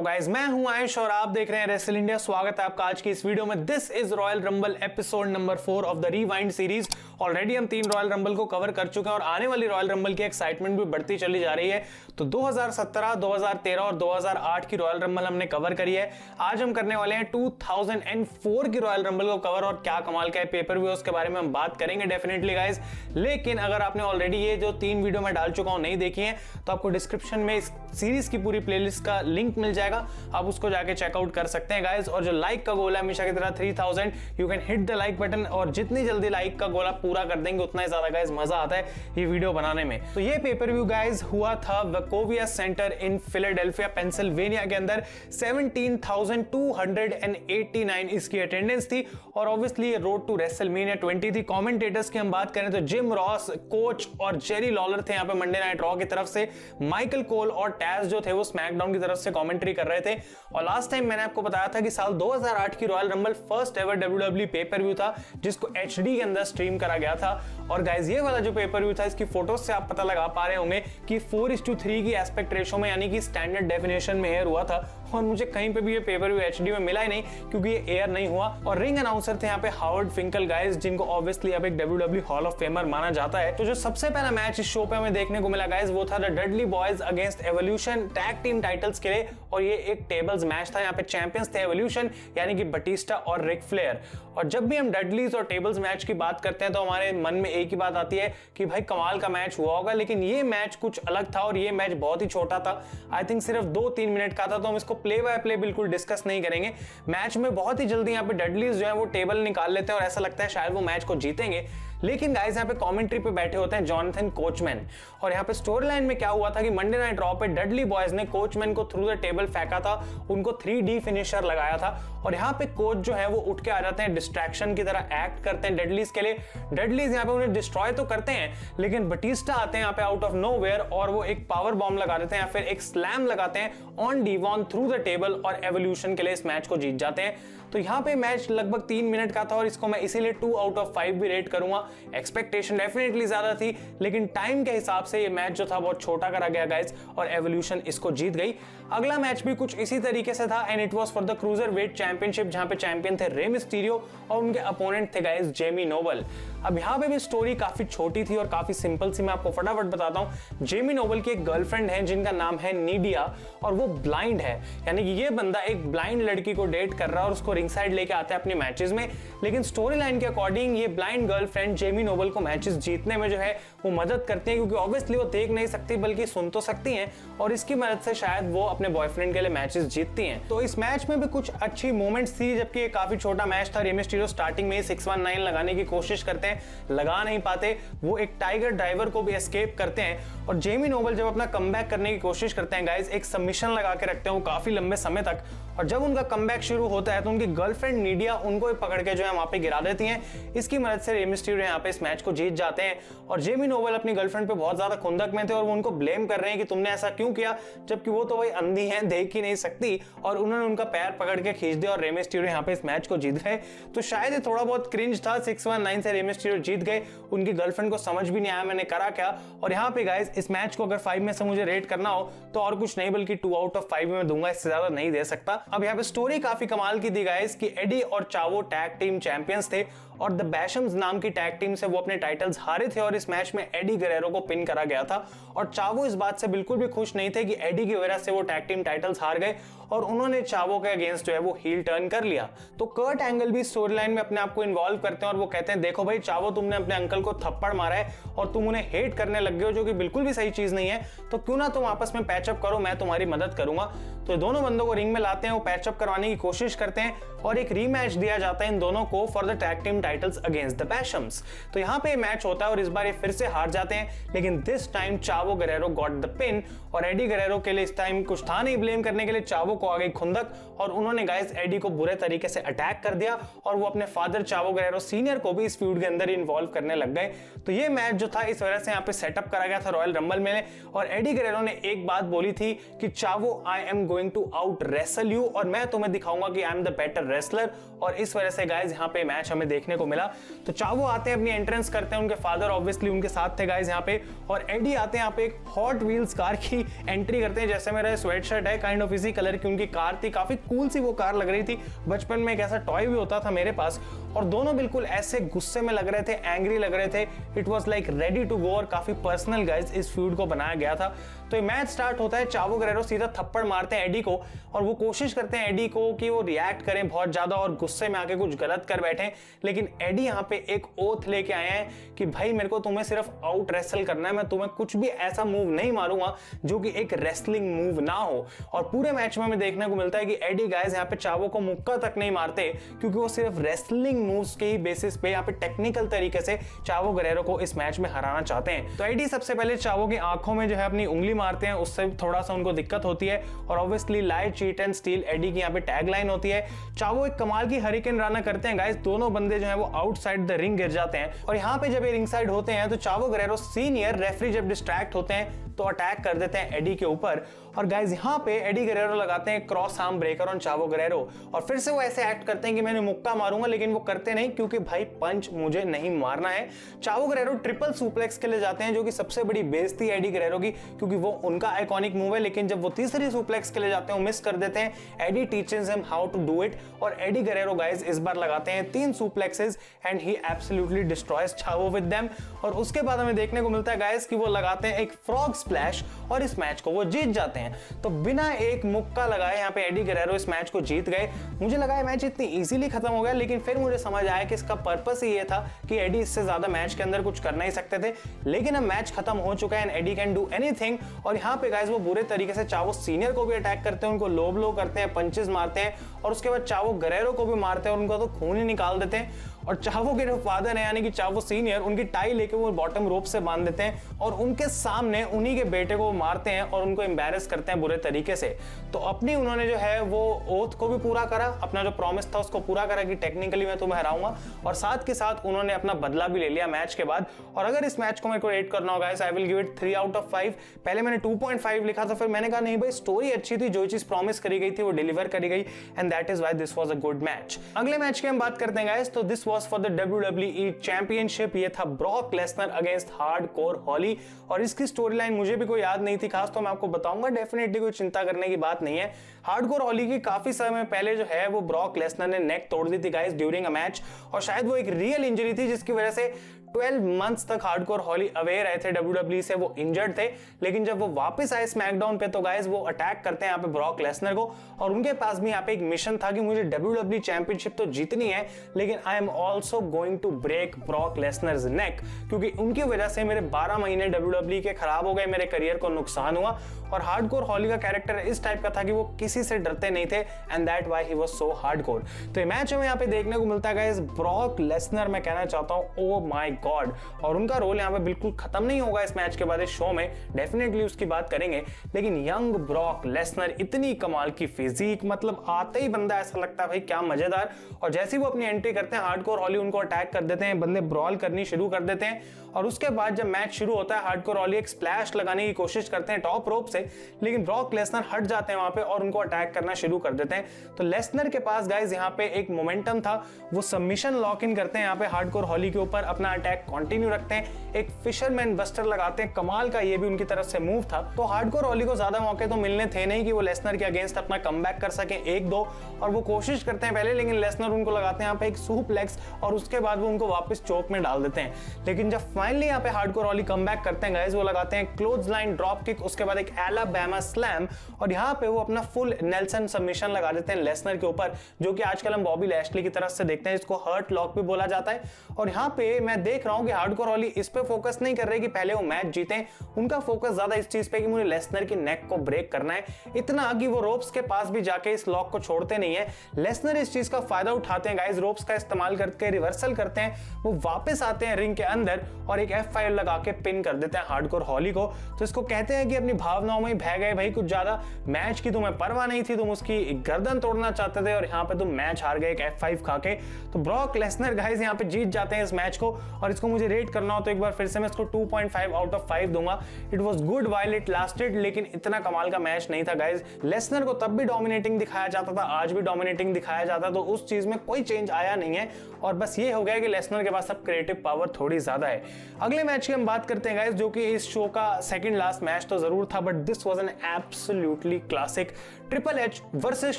तो गाइज मैं हूं आयुष और आप देख रहे हैं रेसल इंडिया। स्वागत है आपका आज की इस वीडियो में। This is royal rumble episode number 4 of the rewind series. Already हम 3 रॉयल रंबल को कवर कर चुके हैं और आने वाली रॉयल रंबल की एक्साइटमेंट भी बढ़ती चली जा रही है। तो 2017, 2013 और 2008 की रॉयल रंबल हमने कवर करी है। आज हम करने वाले हैं 2004 की रॉयल रंबल को कवर और क्या कमाल का है पेपर व्यू उसके बारे में हम बात करेंगे डेफिनेटली गाइज। लेकिन अगर आपने ऑलरेडी ये जो 3 वीडियो मैं डाल चुका हूं नहीं देखी है तो आपको डिस्क्रिप्शन में इस सीरीज की पूरी प्लेलिस्ट का लिंक मिल जाएगा, आप उसको जाके चेकआउट कर सकते हैं गाइज। और जो लाइक का गोला है हमेशा की तरह 3000, you can hit the like button और जितनी जल्दी लाइक का गोला पूरा कर देंगे उतना ही ज्यादा गाइज मजा आता है ये वीडियो बनाने में। तो ये पेपर व्यू गाइज हुआ था वैकोविया सेंटर इन फिलाडेल्फिया पेंसिल्वेनिया के अंदर। 17,289 इसकी अटेंडेंस थी और ऑब्वियसली रोड टू रेसलमेनिया 20 थी। कमेंटेटर्स की हम बात करें तो जिम रॉस, कोच और जेरी लॉलर थे यहाँ पे मंडे नाइट रॉ की तरफ से। माइकल कोल और टैज जो थे वो स्मैकडाउन की तरफ से कमेंट्री कर रहे थे। और लास्ट टाइम मैंने आपको बताया था कि साल 2008 की royal rumble first ever WWE pay per view था जिसको HD के अंदर स्ट्रीम करा गया था। और गाइज ये वाला जो पेपर व्यू था इसकी फोटोज से आप पता लगा पा रहे होंगे कि 4:3 की एस्पेक्ट रेशो में यानी कि स्टैंडर्ड डेफिनेशन में एयर हुआ था। और मुझे कहीं पे भी ये पेपर व्यू HD में मिला ही नहीं क्योंकि ये एयर नहीं हुआ। और रिंग अनाउंसर थे यहाँ पे हावर्ड फिंकल गाइज, जिनको ऑब्वियसली अब एक WWE हॉल ऑफ फेमर माना जाता है। तो जो सबसे पहला मैच इस शो पे हमें देखने को मिला गाइज वो था the Dudley boys against evolution tag team titles के लिए। और ये एक टेबल्स मैच था। यहाँ पे चैंपियंस थे एवोल्यूशन यानी कि बटिस्टा और रिक फ्लेयर। और जब भी हम डडलीज और टेबल्स मैच की बात करते हैं तो हमारे मन में एक ही बात आती है कि भाई कमाल का मैच हुआ होगा। लेकिन ये मैच कुछ अलग था और ये मैच बहुत ही छोटा था। आई थिंक सिर्फ 2-3 मिनट का था, तो हम इसको प्ले बाय प्ले बिल्कुल डिस्कस नहीं करेंगे। मैच में बहुत ही जल्दी यहाँ पे डडलीज जो है वो टेबल निकाल लेते हैं और ऐसा लगता है शायद वो मैच को जीतेंगे। लेकिन गाइस यहाँ पे कमेंट्री पे बैठे होते हैं जॉनथन कोचमैन। और यहाँ पे स्टोरी लाइन में क्या हुआ था कि मंडे नाइट रॉ पे डडली बॉयज ने कोचमैन को थ्रू द टेबल फेंका था, उनको 3D फिनिशर लगाया था। और यहाँ पे कोच जो है वो उठ के आ जाते हैं, डिस्ट्रैक्शन की तरह एक्ट करते हैं डडलीज के लिए। डडलीज यहाँ पे उन्हें डिस्ट्रॉय तो करते हैं लेकिन बटिस्टा आते हैं यहाँ पे आउट ऑफ नोवेयर और वो एक पावर बॉम्ब लगा देते हैं या फिर एक स्लैम लगाते हैं ऑन डीवॉन थ्रू द टेबल और एवोल्यूशन के लिए इस मैच को जीत जाते हैं। तो यहाँ पे मैच लगभग 3 मिनट का था और इसको मैं इसीलिए 2 आउट ऑफ 5 भी रेट करूंगा। एक्सपेक्टेशन डेफिनेटली ज्यादा थी लेकिन टाइम के हिसाब से ये मैच जो था बहुत छोटा करा गया गाइस और एवोल्यूशन इसको जीत गई। अगला मैच भी कुछ इसी तरीके से था and it was for the cruiserweight championship जहां पे चैंपियन थे रे मिस्टीरियो और उनके अपोनेंट थे गाइस जेमी नोबल। अब यहाँ पे भी स्टोरी काफी छोटी थी और काफी सिंपल सी, मैं आपको फटाफट बताता हूँ। जेमी नोबल की एक गर्लफ्रेंड है जिनका नाम है नीडिया और वो ब्लाइंड है, यानी कि ये बंदा एक ब्लाइंड लड़की को डेट कर रहा है और उसको रिंग साइड लेके आता है अपने मैचेस में। लेकिन स्टोरी लाइन के अकॉर्डिंग ये ब्लाइंड गर्लफ्रेंड जेमी नोबल को मैचेस जीतने में जो है वो मदद करती है क्योंकि ऑब्वियसली वो देख नहीं सकती बल्कि सुन तो सकती हैं और इसकी मदद से शायद वो अपने बॉयफ्रेंड के लिए मैचेस जीतती हैं। तो इस मैच में भी कुछ अच्छी मोमेंट्स थी जबकि काफी छोटा मैच था। रे मिस्टीरियो स्टार्टिंग में 619 लगाने की कोशिश करते हैं, लगा नहीं पाते, वो एक टाइगर ड्राइवर को भी एस्केप करते हैं और जेमी नोबल जब अपना कमबैक करने की कोशिश करते हैं गाइस एक सबमिशन लगा के रखते हैं वो काफी लंबे समय तक। और जब उनका कमबैक शुरू होता है तो उनकी गर्लफ्रेंड नीडिया उनको पकड़ के जो है वहां पे गिरा देती हैं। इसकी मदद से रे मिस्टीरियो यहाँ पे इस मैच को जीत जाते हैं और जेमी नोबल अपनी गर्लफ्रेंड पे बहुत ज्यादा खुंदक में थे और वो उनको ब्लेम कर रहे हैं कि तुमने ऐसा क्यों किया, जबकि वो तो वही अंधी है, देख ही नहीं सकती। और उन्होंने उनका पैर पकड़ के खींच दिया और रे मिस्टीरियो यहाँ पे इस मैच को जीत गए। तो शायद ये थोड़ा बहुत क्रिंज था। 619 से रे मिस्टीरियो जीत गए, उनकी गर्लफ्रेंड को समझ भी नहीं आया मैंने करा क्या। और यहाँ पे गाइस इस मैच को अगर 5 में से मुझे रेट करना हो तो और कुछ नहीं बल्कि 2 आउट ऑफ 5 में दूंगा, इससे ज्यादा नहीं दे सकता। अब यहाँ पे स्टोरी काफी कमाल की थी गाइस कि एडी और चावो टैग टीम चैंपियंस थे और द बैशम्स नाम की टैग टीम से वो अपने टाइटल्स हारे थे और इस मैच में एडी गरेरो को पिन करा गया था। और चावो इस बात से बिल्कुल भी खुश नहीं थे कि एडी की वजह से वो टैग टीम टाइटल्स हार गए और उन्होंने चावो के अगेंस्ट जो है वो हील टर्न कर लिया। तो कर्ट एंगल भी स्टोरी लाइन में अपने आप को इन्वॉल्व करते हैं और वो कहते हैं देखो भाई चावो तुमने अपने अंकल को थप्पड़ मारा है और तुम उन्हें हेट करने लग गए हो जो कि बिल्कुल भी सही चीज नहीं है, तो क्यों ना तुम आपस में पैचअप करो, मैं तुम्हारी मदद करूंगा। तो दोनों बंदों को रिंग में लाते हैं, वो पैचअप करवाने की कोशिश करते हैं और एक रीमैच दिया जाता है इन दोनों को for the tag team titles against the Bashams. तो यहाँ पे मैच होता है और इस बार ये फिर से हार जाते हैं लेकिन this time Chavo Guerrero got the pin और एडी गरेरो के लिए इस टाइम कुछ था नहीं ब्लेम करने के लिए। चावो को आ गई खुंदक और उन्होंने गाइस एडी को बुरे तरीके से अटैक कर दिया और वो अपने फादर चावो गरेरो सीनियर को भी इस फ्यूड के अंदर इन्वॉल्व करने लग गए। तो ये मैच जो था इस वजह से यहाँ पे सेटअप करा गया था रॉयल रंबल में और एडी गरेरो ने एक बात बोली थी कि Chavo I am going to out wrestle you और मैं तुम्हें दिखाऊंगा कि I am the better wrestler और इस वजह से गाइज यहाँ पे मैच हमें देखने को मिला। तो चावो आते हैं, अपनी एंट्रेंस करते हैं, उनके फादर ऑब्वियसली उनके साथ थे गाइज यहाँ पे, और एडी आते हैं यहाँ पे एक हॉट व्हील्स कार की एंट्री करते हैं। जैसे मेरा स्वेट शर्ट है काइंड ऑफ इसी कलर की उनकी कार थी, काफी कूल सी वो कार लग रही थी। बचपन में एक ऐसा टॉय भी होता था मेरे पास, और दोनों बिल्कुल ऐसे गुस्से में लग रहे थे, एंग्री लग रहे थे। It was like ready to go, और काफी पर्सनल गाइज इस फ्यूड को बनाया गया था। तो ये मैच स्टार्ट होता है, चावो गुerrero सीधा थप्पड़ मारते हैं एडी को, और वो कोशिश करते हैं एडी को कि वो रिएक्ट करें बहुत ज्यादा और गुस्से में आके कुछ गलत कर बैठे। लेकिन एडी यहाँ पे एक ओथ लेके आए हैं कि भाई मेरे को तुम्हें सिर्फ आउट रेसल करना है, मैं तुम्हें कुछ भी ऐसा मूव नहीं मारूंगा जो कि एक रेसलिंग मूव ना हो। और पूरे मैच में हमें देखने को मिलता है कि एडी गाइज यहाँ पे चावो को मुक्का तक नहीं मारते, क्योंकि वो सिर्फ रेसलिंग मूव्स के ही बेसिस पे यहाँ पे टेक्निकल तरीके से चावो गुerrero को इस मैच में हराना चाहते हैं। तो एडी सबसे पहले चावो की आंखों में जो है अपनी उंगली मारते हैं, उससे थोड़ा सा उनको दिक्कत होती है। और obviously lie, cheat and steal Eddie की यहाँ पे टैग लाइन होती है। चावो एक कमाल की हरिकेन राना करते हैं गाइस, दोनों बंदे जो है वो आउटसाइड द रिंग गिर जाते हैं। और यहाँ पे जब ये रिंग साइड होते हैं तो चावो गुerrero सीनियर रेफरी जब डिस्ट्रैक्ट होते हैं तो अटैक कर देते हैं एडी के ऊपर। और गाइस यहाँ पे एडी गुerrero लगाते हैं cross arm breaker on Chavo Guerrero, और फिर से वो ऐसे एक्ट करते हैं कि मैंने मुक्का मारूंगा, लेकिन वो करते नहीं, क्योंकि भाई पंच मुझे नहीं मारना है। चावो गुerrero ट्रिपल सुप्लेक्स के लिए जाते हैं, जो कि सबसे बड़ी बेइज्जती है एडी गुerrero की, क्योंकि वो उनका आइकॉनिक मूव है। लेकिन जब वो तीसरी सुप्लेक्स के लिए जाते हैं वो मिस कर देते हैं। Eddie teaches him how to do it, और एडी गुerrero गाइस इस बार लगाते हैं 3 suplexes and he absolutely destroys Chavo with them. और उसके बाद हमें देखने को मिलता है गाइस कि वो लगाते हैं एक फ्रॉग स्प्लैश, और इस मैच को वो जीत जाते हैं। तो बिना एक मुक्का लगाए यहाँ पे एडी गुerrero इस मैच को जीत गए। मुझे लगा ये मैच इतनी इजीली खत्म हो गया, लेकिन फिर मुझे समझ आया कि इसका पर्पस ही ये था कि एडी इससे ज्यादा मैच के अंदर कुछ कर नहीं सकते थे। लेकिन अब मैच खत्म हो चुका है and Eddie can do anything. और यहाँ पे गाइस वो बुरे तरीके से चावो सीनियर को भी अटैक करते हैं, उनको लो ब्लो करते हैं, पंचेस मारते हैं, और उसके बाद चावो गुerrero को भी मारते हैं और उनका तो खून ही निकाल देते हैं। और चावो के जो फादर है यानी कि चावो सीनियर, उनकी टाई लेके वो बॉटम रोप से बांध देते हैं और उनके सामने उन्हीं के बेटे को मारते हैं और उनको एम्बैरेस करते हैं बुरे तरीके से। तो अपनी उन्होंने जो है वो ओथ को भी पूरा करा, अपना जो प्रॉमिस था उसको पूरा करा कि टेक्निकली मैं तुम्हें हराऊंगा, और साथ के साथ उन्होंने अपना बदला भी ले लिया मैच के बाद। और अगर इस मैच को मेरे को रेट करना होगा आई will give it 3 out of 5। पहले मैंने 2.5 लिखा था, फिर मैंने कहा नहीं भाई स्टोरी अच्छी थी, जो चीज प्रॉमिस करी गई थी वो डिलीवर करी गई, and that is why this was a good match. अगले मैच की हम बात करते हैं गाइस, तो this was for the WWE championship. ये था ब्रॉक लेसनर अगेंस्ट हार्डकोर हॉली, और इसकी स्टोरी लाइन मुझे भी कोई याद नहीं थी खास, तो मैं आपको बताऊंगा, डेफिनेटली कोई चिंता करने की बात नहीं है। हार्डकोर हॉली की काफी समय पहले जो है वो ब्रॉक लेसनर ने नेक तोड़ दी थी गाइस ड्यूरिंग अ मैच, और शायद वो एक रियल इंजरी थी जिसकी वजह से 12 मंथ्स तक हार्डकोर हॉली अवे रहे थे WWE से, वो इंजर्ड थे। लेकिन जब वो वापस आए स्मैकडाउन पे तो गाइस वो अटैक करते हैं यहाँ पे ब्रॉक लेसनर को, और उनके पास भी यहाँ पे एक मिशन था कि मुझे WWE चैंपियनशिप तो जीतनी है, लेकिन I am also going to break Brock Lesnar's neck, क्योंकि उनकी वजह से मेरे 12 महीने WWE के खराब हो गए, मेरे करियर को नुकसान हुआ। और हार्डकोर हॉली का कैरेक्टर इस टाइप का था कि वो किसी से डरते नहीं थे, and that why he was so hardcore. तो ये मैच हमें यहाँ पे देखने को मिलता है गाइस, ब्रॉक लेसनर, मैं कहना चाहता हूँ ओ माय गॉड, और उनका रोल यहाँ पे बिल्कुल खत्म नहीं होगा इस मैच के बाद, इस शो में डेफिनेटली उसकी बात करेंगे। लेकिन यंग ब्रॉक लेसनर, इतनी कमाल की फिजिक, मतलब आते ही बंदा ऐसा लगता है भाई क्या मजेदार। और जैसे ही वो अपनी एंट्री करते हैं हार्डकोर हॉली उनको अटैक कर देते हैं, बंदे ब्रॉल करनी शुरू कर देते हैं, और उसके बाद जब मैच शुरू होता है हार्डकोर हॉली एक स्प्लैश लगाने की कोशिश करते हैं टॉप रोप से, लेकिन ब्रॉक लेसनर हट जाते हैं वहां पे और उनको अटैक करना शुरू कर देते हैं। तो लेसनर के पास गाइस यहाँ पे एक मोमेंटम था, वो सबमिशन लॉक इन करते हैं यहाँ पे हार्डकोर हॉली के ऊपर, अपना अटैक कंटिन्यू रखते हैं, एक फिशरमैन बस्टर लगाते हैं, कमाल का ये भी उनकी तरफ से मूव था। तो हार्डकोर हॉली को ज्यादा मौके तो मिलने थे नहीं कि वो लेसनर के अगेंस्ट अपना कमबैक कर सके 1-2, और वो कोशिश करते हैं पहले, लेकिन लेसनर उनको लगाते हैं यहाँ पे एक सुप्लेक्स, और उसके बाद वो उनको वापस चोक में डाल देते हैं। लेकिन जब फाइनली यहाँ पे हार्डकोर हॉली कमबैक करते हैं गाइस, वो लगाते हैं क्लोज लाइन ड्रॉप किक, उसके बाद एक एलाबामा स्लैम, और यहाँ पे वो अपना फुल नेल्सन सबमिशन लगा देते हैं लेसनर के ऊपर, जो कि आजकल हम बॉबी लैशली की तरफ से देखते हैं, इसको हर्ट लॉक भी बोला जाता है। और यहाँ पे मैं देख रहा हूँ कि हार्डकोर हॉली इस पे फोकस नहीं कर रहे कि पहले वो मैच जीते, उनका फोकस ज्यादा इस चीज पे कि मुझे लेसनर की नेक को ब्रेक करना है, इतना कि वो रोप्स के पास भी जाके इस लॉक को छोड़ते नहीं है। लेसनर इस चीज का फायदा उठाते हैं गाइस, रोप्स का इस्तेमाल करके रिवर्सल करते हैं, वो वापस आते हैं रिंग के अंदर और एक F5 लगा के पिन कर देते हैं हार्डकोर हॉली को। तो इसको कहते हैं कि अपनी भावनाओं में ही बह गए भाई, कुछ ज्यादा मैच की तुम्हें परवाह नहीं थी, तुम उसकी गर्दन तोड़ना चाहते थे और यहाँ पे तुम मैच हार गए एक F5 खा के। तो ब्रॉक लेसनर गाइस यहाँ पे जीत जाते हैं इस मैच को, और और इसको मुझे रेट करना हो तो एक बार फिर से मैं इसको 2.5 आउट ऑफ 5 दूंगा। It was good while it lasted, लेकिन इतना कमाल का मैच नहीं था गाइस। लेसनर को तब भी डोमिनेटिंग दिखाया जाता था, आज भी डोमिनेटिंग दिखाया जाता, तो उस चीज में कोई चेंज आया नहीं है और बस ये हो गया कि लेसनर के पास अब क्रिएटिव पावर थोड़ी ज्यादा है। अगले मैच की हम बात करते हैं गाइस, जो कि इस शो का सेकंड लास्ट मैच तो जरूर था, but this was an absolutely classic. Triple H versus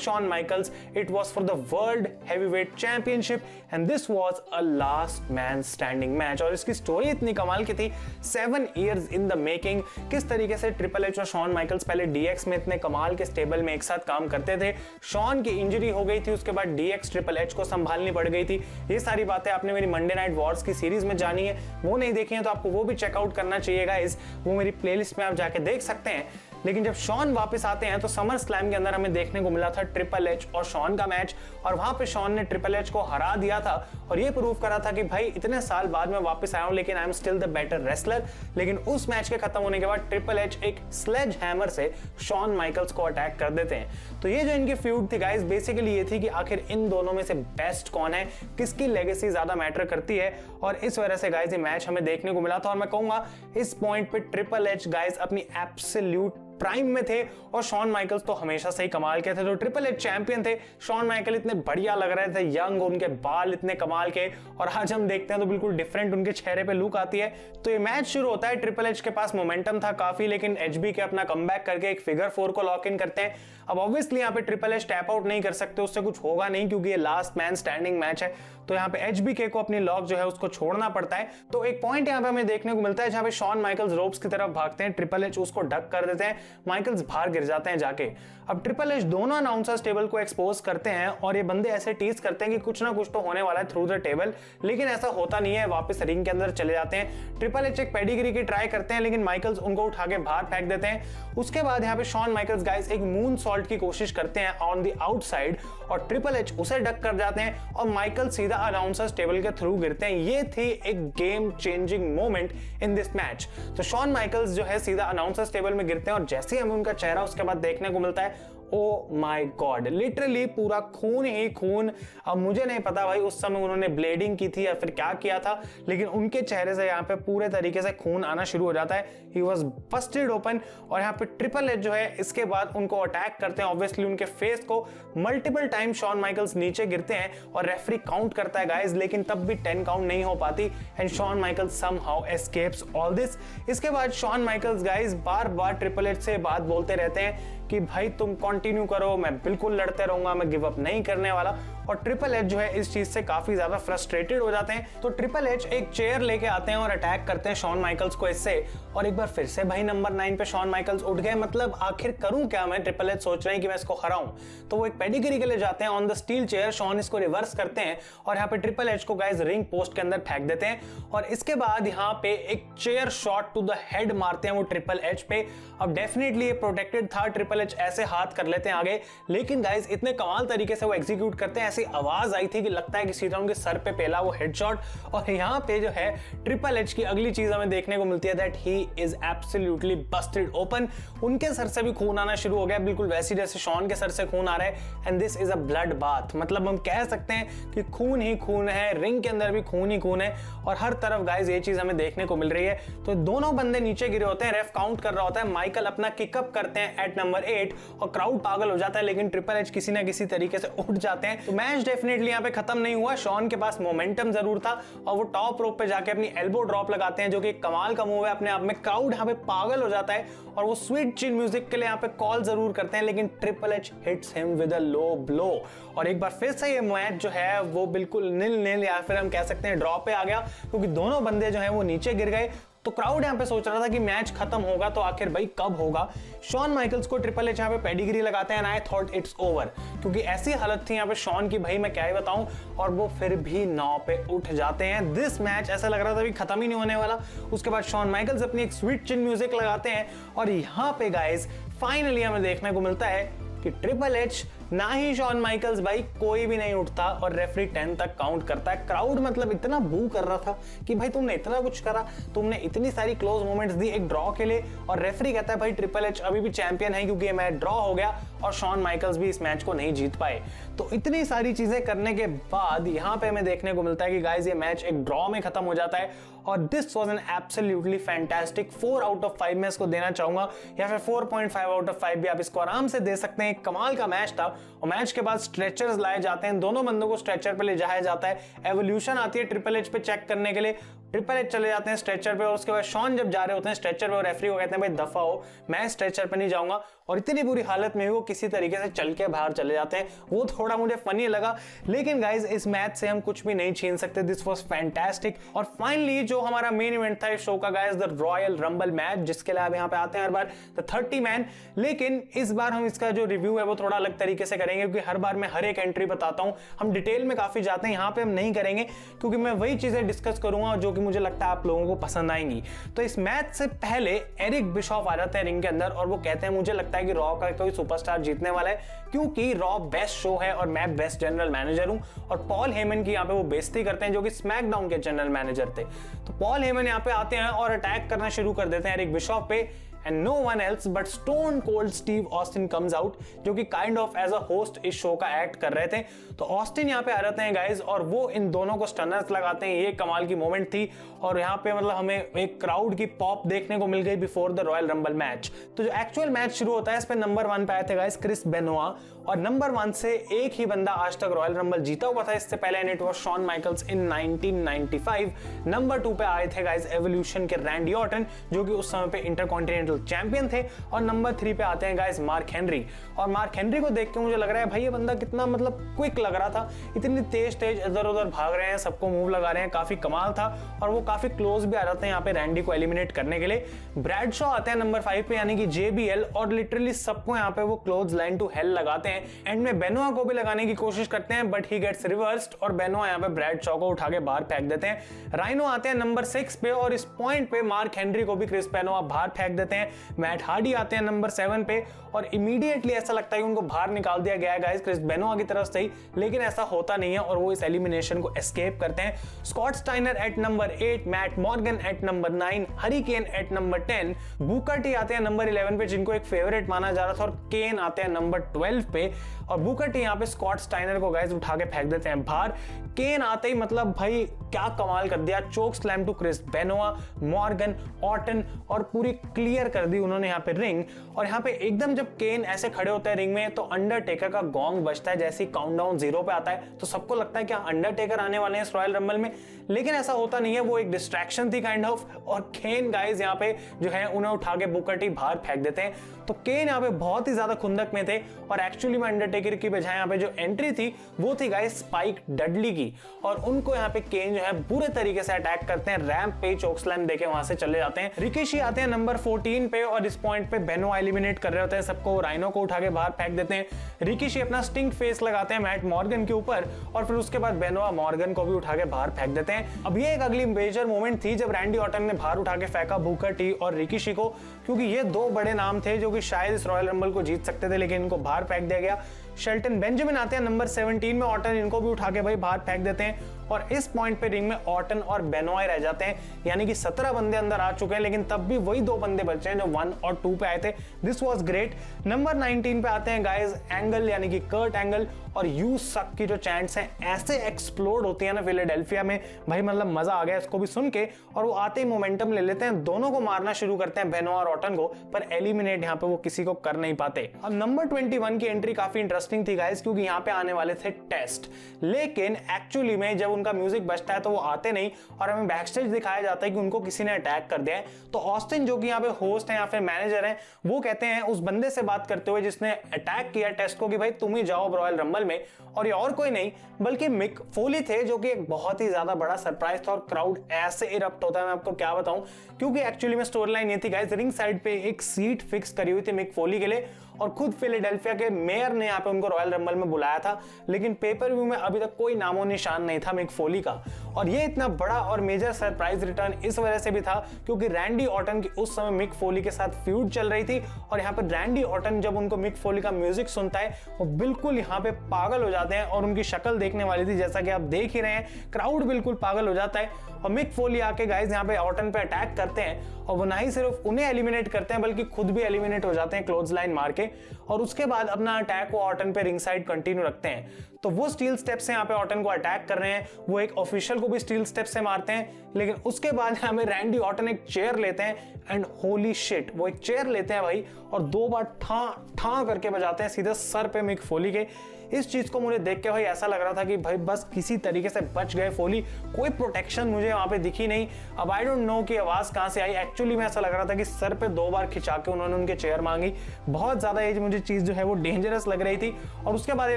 Shawn Michaels, it was for the world heavyweight championship and this was a last man standing match. और इसकी story इतनी कमाल की थी, 7 इयर्स इन द मेकिंग। किस तरीके से triple H और शॉन माइकल्स पहले डीएक्स में इतने कमाल के स्टेबल में एक साथ काम करते थे, शॉन की इंजरी हो गई थी, उसके बाद डीएक्स ट्रिपल एच को संभालनी पड़ गई थी। ये सारी बातें आपने मेरी मंडे नाइट वॉर्स की सीरीज में जानी है, वो नहीं देखी है तो आपको वो भी चेकआउट करना चाहिए गाइस, वो मेरी प्लेलिस्ट में आप जाके देख सकते हैं। लेकिन जब शॉन वापस आते हैं तो समर स्लैम के अंदर हमें देखने को मिला था ट्रिपल एच और शॉन का मैच, और वहां पे शॉन ने ट्रिपल एच को हरा दिया था और ये प्रूव करा था कि भाई इतने साल बाद मैं वापस आया हूं लेकिन I am still the better wrestler. लेकिन उस मैच के खत्म होने के बाद ट्रिपल एच एक स्लेज हैमर से शॉन माइकल्स को अटैक कर देते हैं। तो ये जो इनकी फ्यूड थी गाइस, बेसिकली ये थी कि आखिर इन दोनों में से बेस्ट कौन है, किसकी लेगेसी ज्यादा मैटर करती है, और इस वजह से गाइस ये मैच हमें देखने को मिला था। और मैं कहूंगा इस पॉइंट पे ट्रिपल एच गाइस अपनी एब्सोल्यूट प्राइम में थे और शॉन माइकल्स तो हमेशा से ही कमाल के थे। तो ट्रिपल एच चैंपियन थे, शॉन माइकल इतने बढ़िया लग रहे थे, यंग, उनके बाल इतने कमाल के, और आज हम देखते हैं तो बिल्कुल डिफरेंट उनके चेहरे पे लुक आती है। तो ये मैच शुरू होता है, ट्रिपल एच के पास मोमेंटम था काफी, लेकिन एचबी के अपना कमबैक करके एक फिगर 4 को लॉक इन करते हैं। अब ऑब्वियसली यहाँ पे ट्रिपल एच टैप आउट नहीं कर सकते, उससे कुछ होगा नहीं क्योंकि ये लास्ट मैन स्टैंडिंग मैच है, तो यहाँ पे एचबीके को अपनी लॉक जो है उसको छोड़ना पड़ता है। तो एक पॉइंट यहाँ पे हमें देखने को मिलता है जहाँ पे शॉन माइकल्स रोप्स की तरफ भागते हैं, ट्रिपल एच उसको डक कर देते हैं, माइकल्स बाहर गिर जाते हैं जाके। अब ट्रिपल एच दोनों अनाउंसर्स टेबल को एक्सपोज करते हैं और ये बंदे ऐसे टीज करते हैं कि कुछ ना कुछ तो होने वाला है थ्रू द टेबल, लेकिन ऐसा होता नहीं है, वापस रिंग के अंदर चले जाते हैं। ट्रिपल एच एक पेडिग्री की ट्राई करते हैं लेकिन माइकल्स उनको उठा के बाहर फेंक देते हैं। उसके बाद यहाँ पे शॉन माइकल्स गाइस एक मून सॉल्ट की कोशिश करते हैं ऑन द आउटसाइड और ट्रिपल एच उसे डक कर जाते हैं और माइकल सीधा अनाउंसर्स टेबल के थ्रू गिरते हैं। ये थी एक game changing moment in this match. तो शॉन माइकल्स जो है सीधा अनाउंसर्स टेबल में गिरते हैं और जैसे ही हमें उनका चेहरा उसके बाद देखने को मिलता है, ओ माय गॉड, लिटरली पूरा खून ही खून। अब मुझे नहीं पता भाई उस समय उन्होंने ब्लेडिंग की थी या फिर क्या किया था, लेकिन उनके चेहरे से यहाँ पे पूरे तरीके से खून आना शुरू हो जाता है। ही वाज बस्टेड ओपन और यहाँ पे ट्रिपल एच जो है इसके बाद उनको अटैक करते हैं। ऑब्वियसली उनके फेस को मल्टीपल टाइम शॉन माइकल्स नीचे गिरते हैं और रेफरी काउंट करता है गाइस, लेकिन तब भी 10 काउंट नहीं हो पाती and Shawn Michaels somehow escapes all this. इसके बाद शॉन माइकल्स गाइस बार बार ट्रिपल एच से बात बोलते रहते हैं कि भाई तुम कंटिन्यू करो, मैं बिल्कुल लड़ते रहूंगा, मैं गिव अप नहीं करने वाला। और ट्रिपल एच जो है इस चीज से काफी ज्यादा फ्रस्ट्रेटेड हो जाते हैं। तो ट्रिपल एच एक चेयर लेके आते हैं और अटैक करते हैं शॉन माइकल्स को इससे, और एक बार फिर से भाई नंबर 9 पे शॉन माइकल्स उठ गए। मतलब आखिर करूं क्या मैं, ट्रिपल एच सोच रहे हैं कि मैं इसको हराऊं, तो वो एक पेडिग्री के लिए जाते हैं on the steel chair. Shawn इसको रिवर्स करते हैं और यहाँ पे ट्रिपल एच को गाइस रिंग पोस्ट के अंदर फेंक देते हैं और इसके बाद यहाँ पे एक chair shot to the head मारते हैं वो ट्रिपल एच पे। अब डेफिनेटली ये प्रोटेक्टेड था, ट्रिपल एच ऐसे हाथ कर लेते हैं आगे, लेकिन गाइस इतने कमाल तरीके से वो एग्जीक्यूट करते हैं, ऐसी आवाज आई थी कि लगता है कि सीधा उनके सर पे पहला वो हेडशॉट। और यहाँ पे जो है ट्रिपल एच की अगली चीज हमें देखने को मिलती है that he is absolutely Busted open. उनके सर से भी खून आना शुरू हो गया, बिल्कुल वैसी जैसे शॉन के सर से खून आ रहा है and this is a blood bath. मतलब हम कह सकते हैं कि खून ही खून है, रिंग के अंदर भी खून ही खून है और हर तरफ गाइस ये चीज हमें देखने को मिल रही है। तो दोनों बंदे नीचे गिरे होते हैं, रेफ काउंट कर रहा होता है, माइकल अपना किकअप करते हैं एट नंबर 8 और क्राउड पागल हो जाता है, लेकिन ट्रिपल एच किसी ना किसी तरीके से उठ जाते हैं। तो मैच डेफिनेटली यहाँ पे खत्म नहीं हुआ, शॉन के पास मोमेंटम जरूर था और वो टॉप रोप पे जाके अपनी एल्बो ड्रॉप लगाते हैं जो कि कमाल का मूव है अपने आप में। क्राउड यहाँ पे पागल हो जाता है और वो स्वीट चिल म्यूजिक के लिए यहाँ पे कॉल जरूर करते हैं, लेकिन triple H hits him with a low blow और एक बार फिर से ये मैच जो है वो बिल्कुल नील या फिर हम कह सकते हैं ड्रॉ पे आ गया, क्योंकि दोनों बंदे जो है वो नीचे गिर गए। तो क्राउड यहाँ पे सोच रहा था कि मैच खत्म होगा तो आखिर भाई कब होगा। शॉन माइकल्स को ट्रिपल एच यहाँ पे पेडिग्री लगाते हैं, आई थॉट इट्स ओवर, क्योंकि ऐसी हालत थी यहाँ पे शॉन की भाई मैं क्या ही बताऊं, और वो फिर भी 9 पे उठ जाते हैं। दिस मैच ऐसा लग रहा था कि खत्म ही नहीं होने वाला। उसके बाद शॉन माइकल्स अपनी एक स्वीट चिन म्यूजिक लगाते हैं और यहाँ पे गाइस फाइनली हमें देखने को मिलता है कि ट्रिपल एच ना ही शॉन माइकल्स भाई, कोई भी नहीं उठता और रेफरी 10 तक काउंट करता है। क्राउड मतलब इतना बू कर रहा था कि भाई तुमने इतना कुछ करा, तुमने इतनी सारी क्लोज मोमेंट्स दी एक ड्रॉ के लिए, और रेफरी कहता है भाई ट्रिपल एच अभी भी चैंपियन है क्योंकि ये मैच ड्रॉ हो गया और शॉन माइकल्स भी इस मैच को नहीं जीत पाए। तो इतनी सारी चीजें करने के बाद यहाँ पे हमें देखने को मिलता है कि गाइस ये मैच एक ड्रॉ में खत्म हो जाता है, और this was an absolutely fantastic 4 out of 5 मैं इसको देना चाहूंगा, या फिर 4.5 आउट ऑफ 5 भी आप इसको आराम से दे सकते हैं। कमाल का मैच था, और मैच के बाद स्ट्रेचर्स लाए जाते हैं, दोनों बंदों को स्ट्रेचर पे ले जाया जाता है, एवोल्यूशन आती है ट्रिपल एच पे चेक करने के लिए, ट्रिपल एच चले जाते हैं स्ट्रेचर पे, और उसके बाद शॉन जब जा रहे होते हैं स्ट्रेचर पे और रेफरी को कहते हैं भाई दफा हो, मैं स्ट्रेचर पे नहीं जाऊंगा, और इतनी बुरी हालत में वो किसी तरीके से चल के बाहर चले जाते हैं। वो थोड़ा मुझे फनी लगा, लेकिन गाइज इस मैच से हम कुछ भी नहीं छीन सकते। This was fantastic. और फाइनली जो हमारा मेन इवेंट था इस शो का guys, the royal rumble match, जिसके लिए आप यहाँ पे आते हैं हर बार द 30 मैन, लेकिन इस बार हम इसका जो रिव्यू है वो थोड़ा अलग तरीके से करेंगे, क्योंकि हर बार मैं हर एक एंट्री बताता हूँ, हम डिटेल में काफी जाते हैं, यहाँ पे हम नहीं करेंगे क्योंकि मैं वही चीजें डिस्कस करूंगा जो कि मुझे लगता है आप लोगों को पसंद आएंगी। तो इस मैच से पहले एरिक बिशॉफ आ जाते हैं रिंग के अंदर, और वो कहते हैं मुझे लगता है कि रॉ का कोई सुपरस्टार जीतने वाला है, क्योंकि रॉ बेस्ट शो है और मैं बेस्ट जनरल मैनेजर हूं। और पॉल हेमन की यहाँ पे वो बेइज्जती करते हैं जो कि स्मैकडाउन के जनरल मैनेजर थे। तो पॉल हेमन यहाँ पे आते हैं और अटैक करना शुरू कर देते हैं एरिक बिशॉफ पे, and no one else but Stone Cold Steve Austin comes out, जो कि kind of as a host इस शो का एक्ट कर रहे थे। तो ऑस्टिन यहाँ पे आ जाते हैं गाइज, और वो इन दोनों को स्टनर्स लगाते हैं। ये कमाल की मोमेंट थी, और यहाँ पे मतलब हमें एक क्राउड की पॉप देखने को मिल गई before the royal rumble match. तो जो एक्चुअल मैच शुरू होता है इस पे नंबर 1 पे आए थे गाइज क्रिस बेनोआ, और नंबर 1 से एक ही बंदा आज तक रॉयल रंबल जीता हुआ था इससे पहले, and it was Shawn Michaels in 1995। Number 2 पे आए थे गाइज एवोल्यूशन के रैंडी ऑर्टन, जो कि उस समय पे इंटरकॉन्टिनेंटल चैंपियन थे, और नंबर 3 पे आते हैं गाइज मार्क हेनरी। और मार्क हेनरी को देख के मुझे लग रहा है भाई ये बंदा कितना मतलब क्विक लग रहा था, इतनी तेज इधर उधर भाग रहे हैं, सबको मूव लगा रहे हैं, काफी कमाल था, और वो काफी क्लोज भी आ जाते हैं यहाँ पे रैंडी को एलिमिनेट करने के लिए। ब्रैडशॉ आते हैं नंबर 5 पे, यानी कि JBL, और लिटरली सबको यहाँ पे वो क्लोज लाइन टू हेल लगाते हैं। एंड में बेनोआ को भी लगाने की कोशिश करते हैं, बट ही गेट्स रिवर्स्ड, और बेनोआ यहाँ पे ब्रैडशॉ को उठा के बाहर फेंक देते हैं। राइनो आते हैं नंबर 6 पे, और इस पॉइंट पे मार्क हेनरी को भी क्रिस बेनोआ बाहर फेंक देते हैं। मैट हार्डी आते हैं नंबर 7 पे, और इमीडिएटली ऐसा लगता है कि उनको बाहर निकाल दिया गया है गाइस क्रिस बेनोआ की तरफ से ही, लेकिन ऐसा होता नहीं है, और वो इस एलिमिनेशन को एस्केप करते हैं। Scott Steiner at number 8, Matt Morgan at number 9, Hurricane at number 10, Booker T आते हैं नंबर 11 पे, जिनको एक फेवरेट माना जा रहा था, और केन आते हैं नंबर 12 पे, और बुकर टी यहाँ पे स्कॉट स्टाइनर को गाइस उठा के फेंक देते हैं बाहर। केन आते ही मतलब भाई क्या कमाल कर दिया, choke slam to Chris Benoit, Morgan, Orton, और पूरी क्लियर कर दी उन्होंने यहाँ पे रिंग। और यहाँ पे एकदम जब केन ऐसे खड़े होते हैं रिंग में, तो अंडरटेकर का गॉन्ग बजता है, जैसे ही काउंटडाउन 0 पे आता है, तो सबको लगता है कि अंडरटेकर आने वाले हैं इस रॉयल रंबल में, लेकिन ऐसा होता नहीं है, वो एक डिस्ट्रैक्शन थी काइंड ऑफ। और केन गाइस यहाँ पे जो है उन्हें उठा के बुकर टी बाहर फेंक देते हैं। तो केन यहाँ पे बहुत ही ज्यादा खुंदक में थे, और एक्चुअली में अंडरटेकर की बजाय यहाँ पे जो एंट्री थी वो थी गाइस स्पाइक डडली की, और उनको यहाँ पे केन जो है बुरे तरीके से अटैक करते हैं, रैंप पे चोकस्लैम देके वहां से चले जाते हैं। रिकिशी आते हैं नंबर 14 पे, और इस पॉइंट पे बेनोआ एलिमिनेट कर रहे होते हैं सबको, राइनो को उठा के बाहर फेंक देते हैं। रिकिशी अपना स्टिंग फेस लगाते हैं मैट मॉर्गन के ऊपर, और फिर उसके बाद बेनोआ मॉर्गन को भी उठा के बाहर फेंक देते हैं। अब ये एक अगली मेजर मोमेंट थी जब रैंडी ऑर्टन ने बाहर उठा के फेंका बुकर टी और रिकिशी को, क्योंकि ये 2 बड़े नाम थे जो कि शायद इस रॉयल रंबल को जीत सकते थे, लेकिन इनको बाहर फेंक दिया गया। शेल्टन बेंजामिन आते हैं नंबर 17 में, ऑर्टन इनको भी उठा के भाई बाहर फेंक देते हैं, और इस पॉइंट पे रिंग में ऑर्टन और बेनोआ रह जाते हैं, यानी कि 17 बंदे अंदर आ चुके हैं, लेकिन तब भी वही 2 बंदे बचे हैं जो 1 और 2 पे आए थे। This was great. नंबर 19 पे आते हैं गाइस एंगल, यानी कि कर्ट एंगल, और यू सक की जो चैंट्स हैं ऐसे एक्सप्लोड होती है ना फिलाडेल्फिया में, भाई मतलब मजा आ गया इसको भी सुन के, और वो आते ही मोमेंटम ले लेते हैं, दोनों को मारना शुरू करते हैं बेनोआ और ऑर्टन को, पर एलिमिनेट यहाँ पे वो किसी को कर नहीं पाते। अब नंबर 21 की एंट्री काफी इंटरेस्टिंग थी गाइस, क्योंकि यहाँ पे आने वाले थे टेस्ट, लेकिन एक्चुअली में जब उनका म्यूजिक बजता है तो वो आते नहीं, और हमें बैकस्टेज दिखाया जाता है कि उनको किसी ने अटैक कर दिया है। तो ऑस्टिन जो कि यहाँ पे होस्ट है या फिर मैनेजर है, वो कहते हैं उस बंदे से बात करते हुए जिसने अटैक किया टेस्ट को, कि भाई तुम ही जाओ रॉयल रंबल में, और ये और कोई नहीं बल्कि मिक फोली थे, जो कि एक बहुत ही ज्यादा बड़ा सरप्राइज था, और क्राउड ऐसे इरप्ट होता है मैं आपको क्या बताऊं, क्योंकि एक्चुअली में स्टोरी लाइन ये थी गाइस, रिंग साइड पे एक सीट फिक्स करी हुई थी मिक फोली के लिए, और खुद फिलाडेल्फिया के मेयर ने यहाँ पे उनको रॉयल रंबल में बुलाया था, लेकिन पेपर व्यू में अभी तक कोई नामो निशान नहीं था मिक फोली का। और ये इतना बड़ा और मेजर सरप्राइज रिटर्न इस वजह से भी था क्योंकि रैंडी ऑर्टन की उस समय मिक फोली के साथ फ्यूड चल रही थी, और यहाँ पर रैंडी ऑर्टन जब उनको मिक फोली का म्यूजिक सुनता है वो बिल्कुल यहाँ पे पागल हो जाते हैं, और उनकी शक्ल देखने वाली थी, जैसा कि आप देख ही रहे हैं, क्राउड बिल्कुल पागल हो जाता है। और मिक फोली आके गाइस यहाँ पे ऑर्टन पे अटैक करते हैं, और वो ना ही सिर्फ उन्हें एलिमिनेट करते हैं बल्कि खुद भी एलिमिनेट हो जाते हैं क्लोज लाइन मार के, और उसके बाद अपना अटैक वो ऑर्टन पे रिंग साइड कंटिन्यू रखते हैं। तो वो स्टील स्टेप से यहाँ पे ऑर्टन को अटैक कर रहे हैं, वो एक ऑफिशियल को भी स्टील स्टेप से मारते हैं, लेकिन उसके बाद यहाँ पे रैंडी ऑर्टन एक चेयर लेते हैं, एंड होली शिट, वो एक चेयर लेते हैं भाई और 2 बार ठा ठा करके बजाते हैं सीधे सर पे मिक फोली के। इस चीज को मुझे देख के भाई ऐसा लग रहा था कि भाई बस किसी तरीके से बच गए फोली, कोई प्रोटेक्शन मुझे वहां पे दिखी नहीं। अब आई डोंट नो कि आवाज कहां से आई, एक्चुअली में ऐसा लग रहा था कि सर पे 2 बार खिंचा के उन्होंने उनके चेयर मांगी। बहुत ज्यादा ये मुझे चीज जो है वो डेंजरस लग रही थी। और उसके बाद ये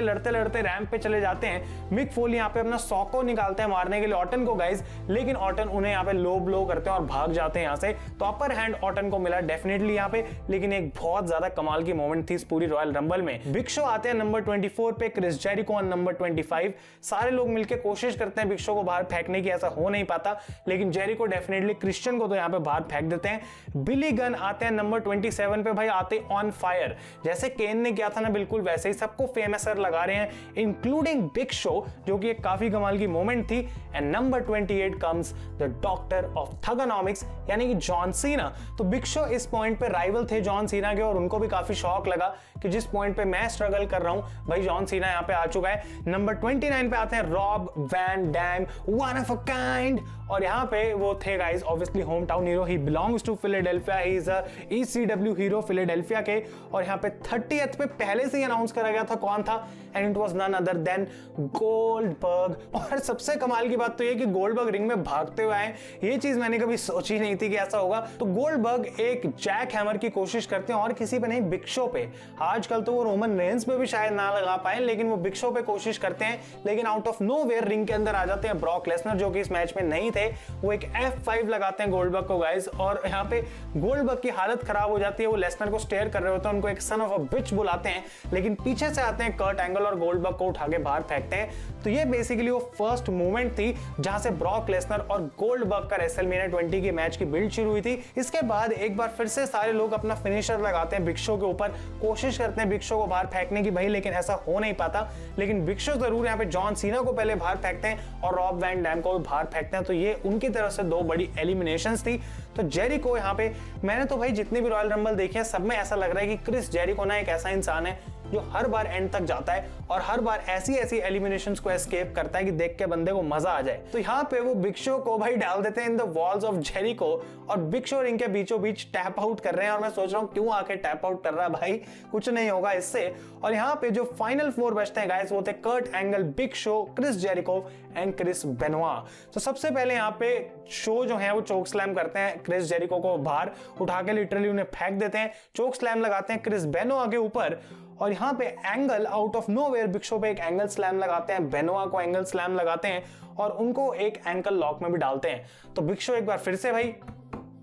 लड़ते लड़ते रैंप पे चले जाते हैं। मिक फोली यहाँ पे अपना सॉको निकालते हैं मारने के लिए ऑर्टन को गाइज, लेकिन ऑर्टन उन्हें यहाँ पे लो ब्लो करते हैं और भाग जाते हैं यहाँ से। तो अपर हैंड ऑर्टन को मिला डेफिनेटली यहाँ पे, लेकिन एक बहुत ज्यादा कमाल की मोमेंट थी इस पूरी रॉयल रंबल में। बिग शो आते हैं नंबर 24 पे, क्रिस जेरिको नंबर 25। सारे लोग मिलकर कोशिश करते हैं बिग शो को बाहर फेंकने की, ऐसा हो नहीं पाता, लेकिन जेरिको डेफिनेटली क्रिश्चियन को तो यहाँ पे बाहर फेंक देते हैं। बिली गन आते हैं नंबर 27 पे, भाई आते ऑन फायर, जैसे केन ने किया था ना बिल्कुल वैसे ही सबको फेमसर लगा रहे हैं, इंक्लूडिंग बिग शो, जो कि एक काफी कमाल की मोमेंट थी। And number 28 comes the doctor of thuganomics यानी कि जॉन सीना। तो बिग शो इस पॉइंट पे राइवल थे जॉन सीना के, और उनको भी काफी शौक लगा कि जिस पॉइंट पे मैं स्ट्रगल कर रहा हूं भाई जॉन सीना यहाँ पे आ चुका है। नंबर 29 पे आते हैं Rob Van Dam, one of a kind, और यहाँ पे वो थे guys obviously home town hero, he belongs to Philadelphia, he is a ECW hero Philadelphia के। और यहाँ पे 30th पे पहले से ही अनाउंस करा गया था कौन था, and it was none other than Goldberg. और सबसे कमाल की बात तो ये कि गोल्डबर्ग रिंग में भागते हुए आए, ये चीज मैंने कभी सोची नहीं थी कि ऐसा होगा। तो गोल्डबर्ग एक जैक हैमर की कोशिश करते हैं और किसी पे नहीं, बिग शो पे। आजकल तो वो रोमन रेंस पे भी शायद ना लगा पाए, लेकिन वो बिग शो पे कोशिश करते हैं, लेकिन आउट ऑफ नोवेयर रिंग के अंदर आ जाते हैं ब्रॉक लेसनर, जो कि इस मैच में नहीं थे। वो एक F5 लगाते हैं गोल्डबर्ग को गाइस, और यहाँ पे गोल्डबर्ग की हालत खराब हो जाती है। वो लेसनर को स्टेयर कर रहे होते हैं, उनको एक सन ऑफ अ बिच बुलाते हैं, लेकिन पीछे से आते हैं कर्ट एंगल और गोल्डबर्ग को उठा के बाहर फेंकते हैं। तो ये बेसिकली वो फर्स्ट मूवमेंट थी जहां से ब्रॉक लेसनर और गोल्डबर्ग का रेसलमेनिया 20 की मैच की बिल्ड शुरू हुई थी। इसके बाद एक बार फिर से सारे लोग अपना फिनिशर लगाते हैं बिग शो के ऊपर, कोशिश करते हैं बिग शो को बाहर फेंकने की भाई, लेकिन ऐसा हो नहीं पाता। लेकिन बिग शो जरूर यहाँ पे जॉन सीना को पहले बाहर फेंकते हैं और रॉब वैन डैम को भी बाहर फेंकते हैं। तो ये उनकी तरफ से 2 बड़ी एलिमिनेशंस थी। तो जेरिको यहाँ पे, मैंने तो भाई जितने भी रॉयल रंबल देखे हैं सब में ऐसा लग रहा है कि क्रिस जेरिको ना एक ऐसा इंसान है जो हर बार एंड तक जाता है और हर बार ऐसी ऐसी एलिमिनेशंस को एस्केप करता है कि देख के बंदे को मजा आ जाए। तो यहाँ पे वो बिग शो को भाई डाल देते हैं in the walls of Jericho, और बिग शो रिंग के बीचों बीच टैप आउट कर रहे हैं। और मैं सोच रहा हूँ क्यों आके टैप आउट कर रहा है भाई, कुछ नहीं होगा इससे। और यहाँ पे जो फाइनल 4 बचते हैं गाइस, वो थे Kurt Angle, Big Show, Chris Jericho and Chris Benoit. तो सबसे पहले यहाँ पे शो जो है वो चोक स्लैम करते हैं क्रिस जेरिको को बाहर उठा के, लिटरली उन्हें फेंक देते हैं। चोक स्लैम लगाते हैं क्रिस बेनोआ के ऊपर, और यहाँ पे angle out of nowhere big show पे एक एंगल स्लैम लगाते हैं, बेनोआ को एंगल स्लैम लगाते हैं और उनको एक एंकल लॉक में भी डालते हैं। तो बिग शो एक बार फिर से भाई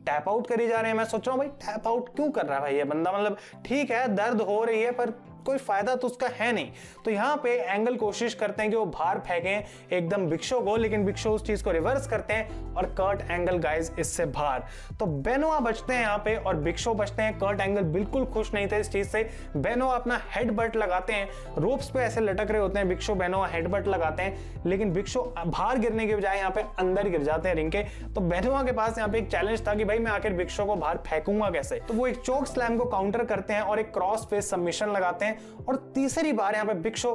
टैप आउट करी जा रहे हैं। मैं सोच रहा हूँ भाई टैप आउट क्यों कर रहा है भाई ये बंदा, मतलब ठीक है दर्द हो रही है पर कोई फायदा तो उसका है नहीं। तो यहाँ पे एंगल कोशिश करते हैं कि वो बाहर फेंकें एकदम बिग शो को, लेकिन बिग शो उस चीज को रिवर्स करते हैं और कर्ट एंगल गाइस इससे बाहर। तो बेनोआ बचते हैं यहाँ पे और बिग शो बचते हैं। कर्ट एंगल बिल्कुल खुश नहीं थे इस चीज से। बेनोआ अपना हेडबट लगाते हैं, रोप्स पे ऐसे लटक रहे होते हैं बिग शो, बेनोआ हेडबट लगाते हैं, लेकिन बिग शो बाहर गिरने के बजाय यहाँ पे अंदर गिर जाते हैं रिंग के। तो बेनोआ के पास यहाँ पे एक चैलेंज था कि भाई मैं आखिर बिग शो को बाहर फेंकूंगा कैसे। तो वो एक चोक स्लैम को काउंटर करते हैं और एक क्रॉस फेस सबमिशन लगाते हैं, और तीसरी बार यहाँ पे बिग शो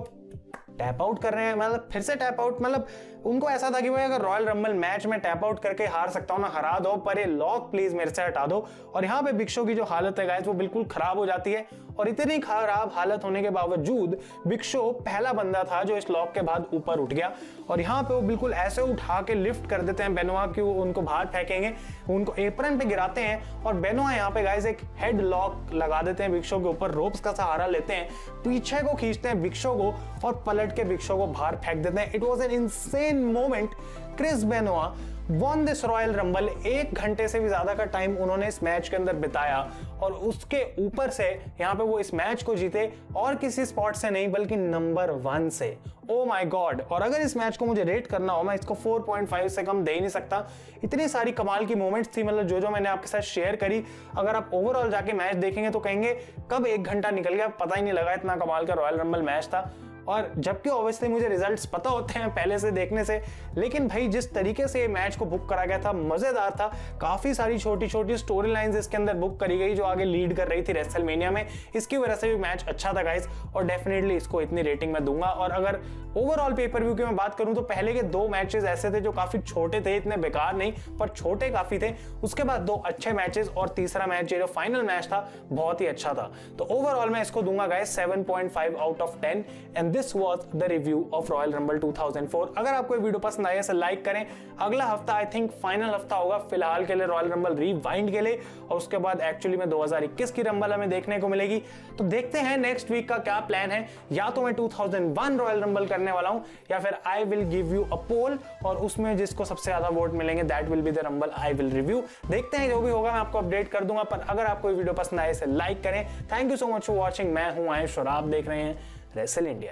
टैप आउट कर रहे हैं। मतलब फिर से टैप आउट, मतलब उनको ऐसा था कि भाई अगर रॉयल रंबल मैच में टैप आउट करके हार सकता हूं ना, हरा दो, पर ये लॉक प्लीज मेरे से हटा दो। और यहाँ पे बिग शो की जो हालत है गाइस वो बिल्कुल खराब हो जाती है, और इतनी खराब हालत होने के बावजूद बिग शो पहला बंदा था जो इस लॉक के बाद ऊपर उठ गया। और यहाँ पे वो बिल्कुल ऐसे उठा के लिफ्ट कर देते हैं बेनोआ कि वो उनको बाहर फेंकेंगे, उनको एप्रन पे गिराते हैं, और बेनोआ यहाँ पे गाइस एक हेड लॉक लगा देते हैं बिग शो के ऊपर, रोप्स का सहारा लेते हैं, पीछे को खींचते हैं बिग शो को और पलट के बिग शो को बाहर फेंक देते हैं। It was an insane moment. Chris Benoit won this Royal Rumble। 1 घंटे से भी ज्यादा का टाइम उन्होंने इस मैच के अंदर बिताया और उसके ऊपर से यहाँ पे वो इस मैच को जीते और किसी स्पॉट से नहीं बल्कि नंबर 1 से। Oh my God. और अगर इस मैच को मुझे रेट करना हो, मैं इसको 4.5 से कम दे ही नहीं सकता। इतनी सारी कमाल की मोमेंट्स थी, मतलब जो मैंने आपके साथ शेयर करी। अगर आप ओवरऑल जाके मैच देखेंगे तो कहेंगे कब 1 घंटा निकल गया, पता ही नहीं लगा, इतना कमाल का रॉयल रंबल मैच था। और जबकि ऑब्वियसली मुझे रिजल्ट्स पता होते हैं पहले से देखने से, लेकिन भाई जिस तरीके से ये मैच को बुक करा गया था मजेदार था। काफी सारी छोटी छोटी स्टोरी लाइंस इसके अंदर बुक करी गई जो आगे लीड कर रही थी रेसलमेनिया में। इसकी वजह से भी मैच अच्छा था गाइस, और डेफिनेटली इसको इतनी रेटिंग मैं दूंगा। और अगर ओवरऑल पेपर व्यू की मैं बात करूं तो पहले के 2 मैचेस ऐसे थे जो काफी छोटे थे, इतने बेकार नहीं पर छोटे काफी थे। उसके बाद 2 अच्छे मैचेस और तीसरा मैच जो फाइनल मैच था बहुत ही अच्छा था। तो ओवरऑल मैं इसको दूंगा guys 7.5 out of 10 and this was the review of royal rumble 2004। अगर आपको ये वीडियो पसंद आया तो लाइक करें। अगला हफ्ता आई थिंक फाइनल हफ्ता होगा फिलहाल के लिए रॉयल रंबल रिवाइंड के लिए, और उसके बाद एक्चुअली में 2021 की रंबल हमें देखने को मिलेगी। तो देखते हैं नेक्स्ट वीक का क्या प्लान है। या तो मैं 2001 रॉयल रंबल करने वाला हूं या फिर I will give you a poll और उसमें जिसको सबसे ज्यादा वोट मिलेंगे that will be the Rumble I will review. देखते हैं, जो भी होगा मैं आपको अपडेट कर दूंगा। पर अगर आपको ये वीडियो पसंद आए इसे लाइक करें। Thank you so much for watching. मैं हूं आयुष और आप देख रहे हैं रेसल इंडिया।